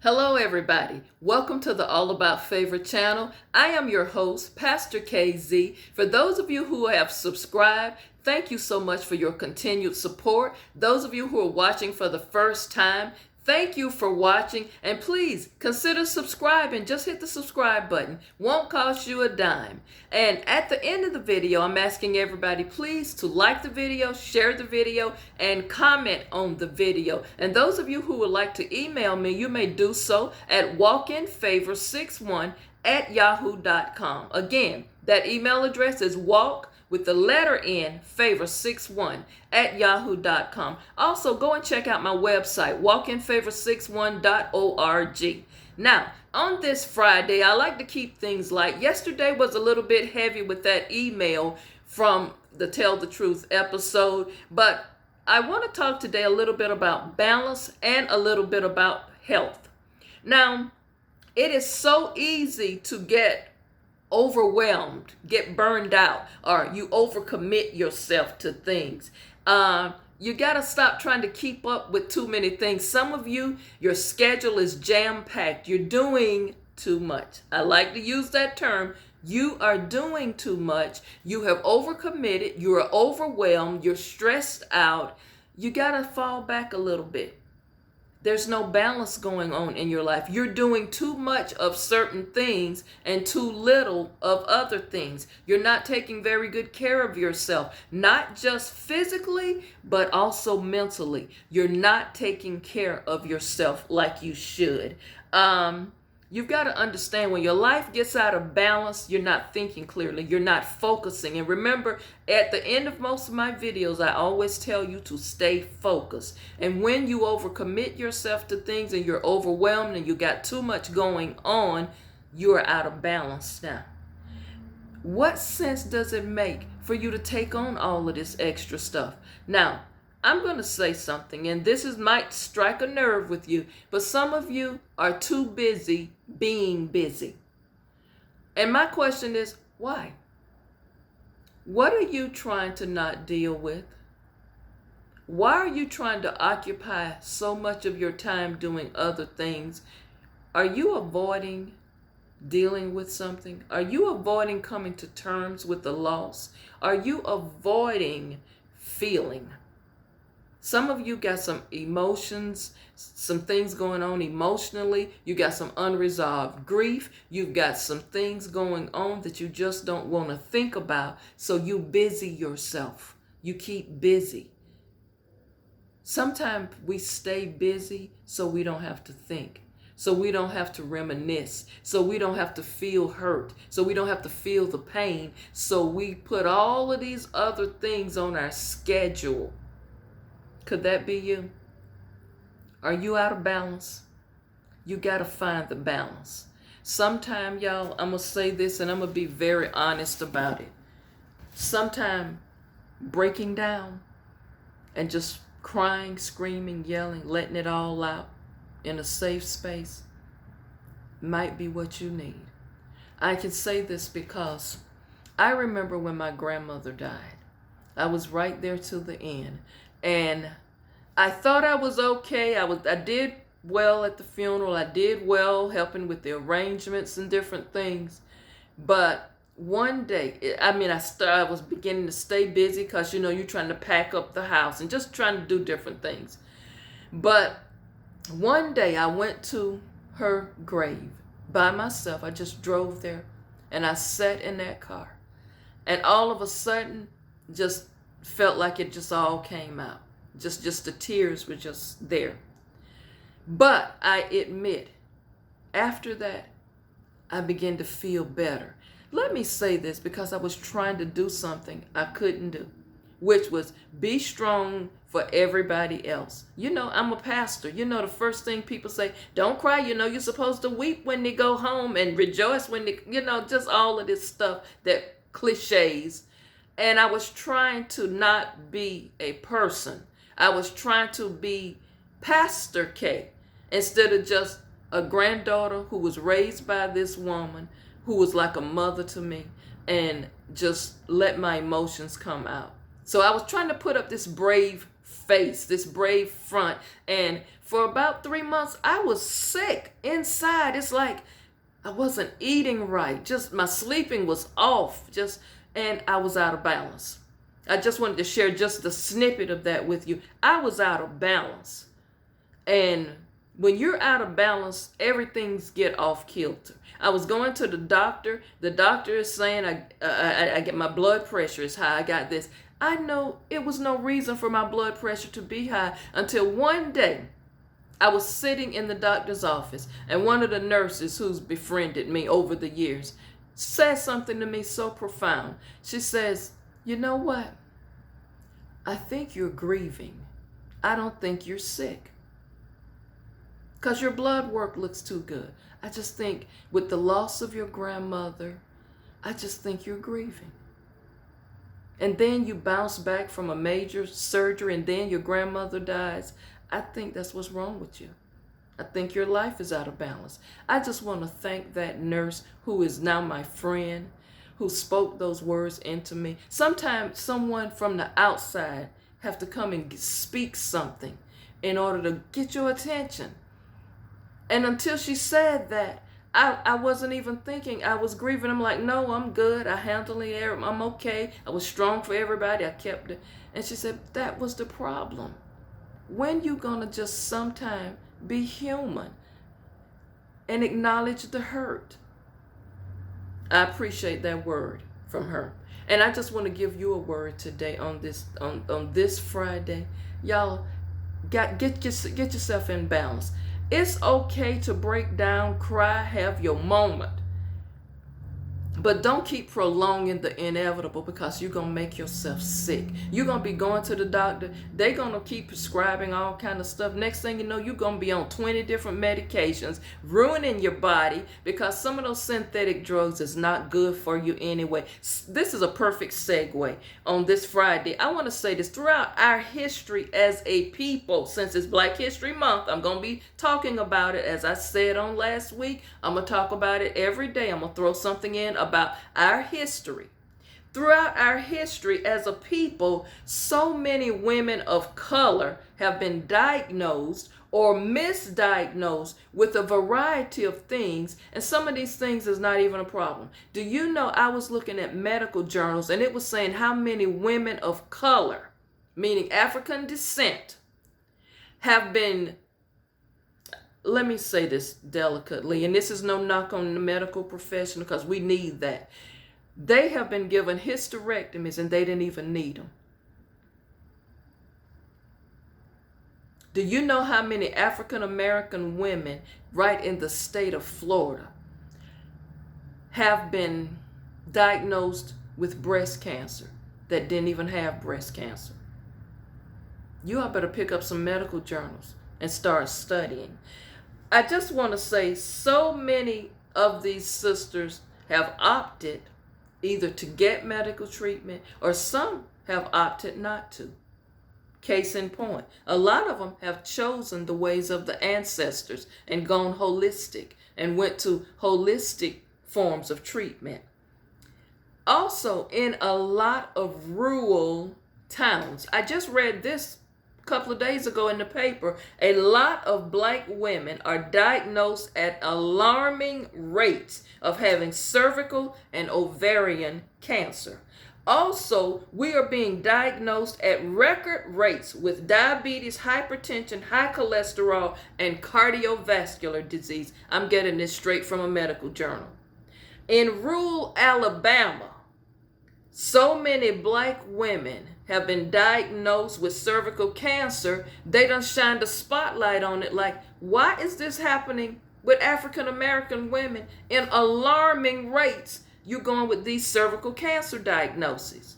Hello, everybody. Welcome to the All About Favor channel. I am your host, Pastor KZ. For those of you who have subscribed, thank you so much for your continued support. Those of you who are watching for the first time, thank you for watching. And please consider subscribing. Just hit the subscribe button. Won't cost you a dime. And at the end of the video, I'm asking everybody please to like the video, share the video, and comment on the video. And those of you who would like to email me, you may do so at walkinfavor61@yahoo.com. Again, that email address is walk with the letter N, favor61@yahoo.com. Also, go and check out my website, walkinfavor61.org. Now, on this Friday, I like to keep things light. Yesterday was a little bit heavy with that email from the Tell the Truth episode, but I want to talk today a little bit about balance and a little bit about health. Now, it is so easy to get overwhelmed, get burned out, or you overcommit yourself to things. You got to stop trying to keep up with too many things. Some of you, your schedule is jam-packed. You're doing too much. I like to use that term. You are doing too much. You have overcommitted. You are overwhelmed. You're stressed out. You got to fall back a little bit. There's no balance going on in your life. You're doing too much of certain things and too little of other things. You're not taking very good care of yourself, not just physically, but also mentally. You're not taking care of yourself like you should. You've got to understand when your life gets out of balance, you're not thinking clearly, you're not focusing. And remember, at the end of most of my videos, I always tell you to stay focused. And when you overcommit yourself to things and you're overwhelmed and you got too much going on, you're out of balance now. What sense does it make for you to take on all of this extra stuff? Now, I'm going to say something, and might strike a nerve with you, but some of you are too busy being busy. And my question is, why? What are you trying to not deal with? Why are you trying to occupy so much of your time doing other things? Are you avoiding dealing with something? Are you avoiding coming to terms with the loss? Are you avoiding feeling? Some of you got some emotions, some things going on emotionally. You got some unresolved grief. You've got some things going on that you just don't want to think about. So you busy yourself. You keep busy. Sometimes we stay busy so we don't have to think. So we don't have to reminisce. So we don't have to feel hurt. So we don't have to feel the pain. So we put all of these other things on our schedule. Could that be you? Are you out of balance? You got to find the balance. Sometime, y'all, I'm going to say this and I'm going to be very honest about it. Sometime breaking down and just crying, screaming, yelling, letting it all out in a safe space might be what you need. I can say this because I remember when my grandmother died. I was right there to the end. And I thought I was okay. I did well at the funeral. I did well helping with the arrangements and different things. But one day, I was beginning to stay busy because, you're trying to pack up the house and just trying to do different things. But one day I went to her grave by myself. I just drove there and I sat in that car. And all of a sudden, just felt like it just all came out. Just the tears were just there. But I admit, after that, I began to feel better. Let me say this because I was trying to do something I couldn't do, which was be strong for everybody else. I'm a pastor. The first thing people say, don't cry. You're supposed to weep when they go home and rejoice when they, just all of this stuff, that cliches. And I was trying to not be a person. I was trying to be Pastor K instead of just a granddaughter who was raised by this woman who was like a mother to me and just let my emotions come out. So I was trying to put up this brave face, this brave front. And for about 3 months, I was sick. inside, it's like I wasn't eating right. Just my sleeping was off. And I was out of balance. I just wanted to share just the snippet of that with you. I was out of balance. And when you're out of balance, everything's get off kilter. I was going to the doctor. The doctor is saying I get my blood pressure is high. I got this. I know it was no reason for my blood pressure to be high until one day I was sitting in the doctor's office, and one of the nurses who's befriended me over the years said something to me so profound. She says, "You know what? I think you're grieving. I don't think you're sick. Because your blood work looks too good. I just think with the loss of your grandmother, I just think you're grieving. And then you bounce back from a major surgery and then your grandmother dies. I think that's what's wrong with you. I think your life is out of balance." I just want to thank that nurse who is now my friend, who spoke those words into me. Sometimes someone from the outside have to come and speak something in order to get your attention. And until she said that, I wasn't even thinking. I was grieving. I'm like, no, I'm good. I handled it. I'm okay. I was strong for everybody. I kept it. And she said, that was the problem. When you gonna just sometime be human and acknowledge the hurt? I appreciate that word from her. And I just want to give you a word today on this Friday. Y'all get yourself in balance. It's okay to break down, cry, have your moment. But don't keep prolonging the inevitable, because you're going to make yourself sick. You're going to be going to the doctor. They're going to keep prescribing all kind of stuff. Next thing you know, you're going to be on 20 different medications, ruining your body, because some of those synthetic drugs is not good for you anyway. This is a perfect segue on this Friday. I want to say this. Throughout our history as a people, since it's Black History Month, I'm going to be talking about it. As I said on last week, I'm going to talk about it every day. I'm going to throw something in about our history. Throughout our history as a people, so many women of color have been diagnosed or misdiagnosed with a variety of things, and some of these things is not even a problem. Do you know, I was looking at medical journals and it was saying how many women of color, meaning African descent, have been, let me say this delicately, and this is no knock on the medical profession, because we need that. They have been given hysterectomies and they didn't even need them. Do you know how many African American women right in the state of Florida have been diagnosed with breast cancer that didn't even have breast cancer? You all better pick up some medical journals and start studying. I just want to say, so many of these sisters have opted either to get medical treatment, or some have opted not to. Case in point, a lot of them have chosen the ways of the ancestors and gone holistic and went to holistic forms of treatment. Also, in a lot of rural towns, I just read this couple of days ago in the paper, a lot of Black women are diagnosed at alarming rates of having cervical and ovarian cancer. Also, we are being diagnosed at record rates with diabetes, hypertension, high cholesterol, and cardiovascular disease. I'm getting this straight from a medical journal. In rural Alabama, so many Black women have been diagnosed with cervical cancer, they done shined a spotlight on it. Like, why is this happening with African American women in alarming rates? You're going with these cervical cancer diagnoses.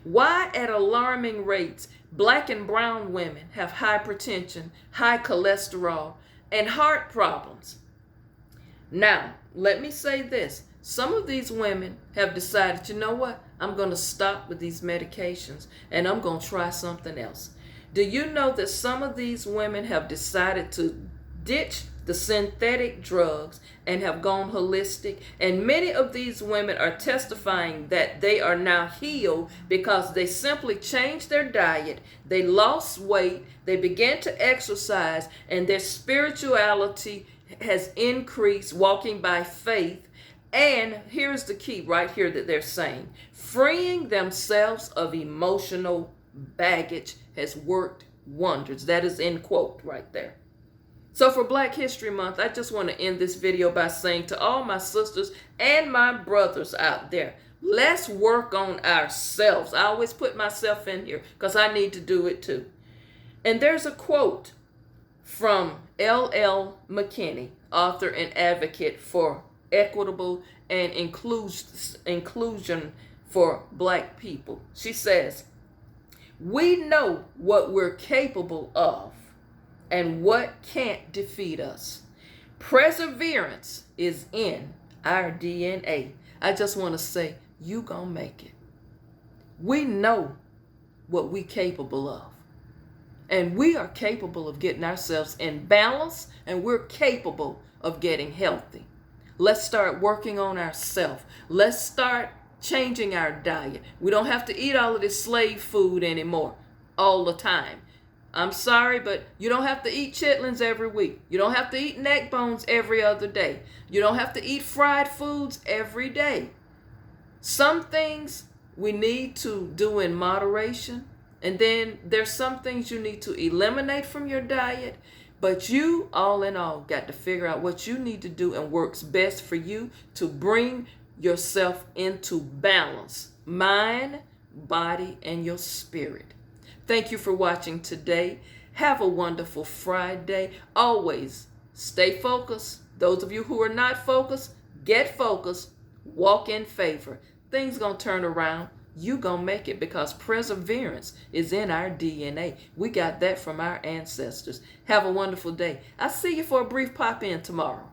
Why at alarming rates Black and brown women have hypertension, high cholesterol, and heart problems? Now, let me say this. Some of these women have decided, you know what? I'm going to stop with these medications and I'm going to try something else. Do you know that some of these women have decided to ditch the synthetic drugs, and have gone holistic. And many of these women are testifying that they are now healed because they simply changed their diet, they lost weight, they began to exercise, and their spirituality has increased, walking by faith. And here's the key right here that they're saying: freeing themselves of emotional baggage has worked wonders. That is in quote right there. So for Black History Month, I just want to end this video by saying to all my sisters and my brothers out there, let's work on ourselves. I always put myself in here because I need to do it too. And there's a quote from L.L. McKinney, author and advocate for equitable and inclusion for Black people. She says, "We know what we're capable of and what can't defeat us. Perseverance is in our DNA." I just want to say, you gonna make it. We know what we capable of. And we are capable of getting ourselves in balance, and we're capable of getting healthy. Let's start working on ourselves. Let's start changing our diet. We don't have to eat all of this slave food anymore all the time. I'm sorry, but you don't have to eat chitlins every week. You don't have to eat neck bones every other day. You don't have to eat fried foods every day. Some things we need to do in moderation, and then there's some things you need to eliminate from your diet. But you, all in all, got to figure out what you need to do and works best for you to bring yourself into balance, mind, body, and your spirit. Thank you for watching today. Have a wonderful Friday. Always stay focused. Those of you who are not focused, get focused. Walk in favor. Things gonna turn around. You gonna make it because perseverance is in our DNA. We got that from our ancestors. Have a wonderful day. I'll see you for a brief pop-in tomorrow.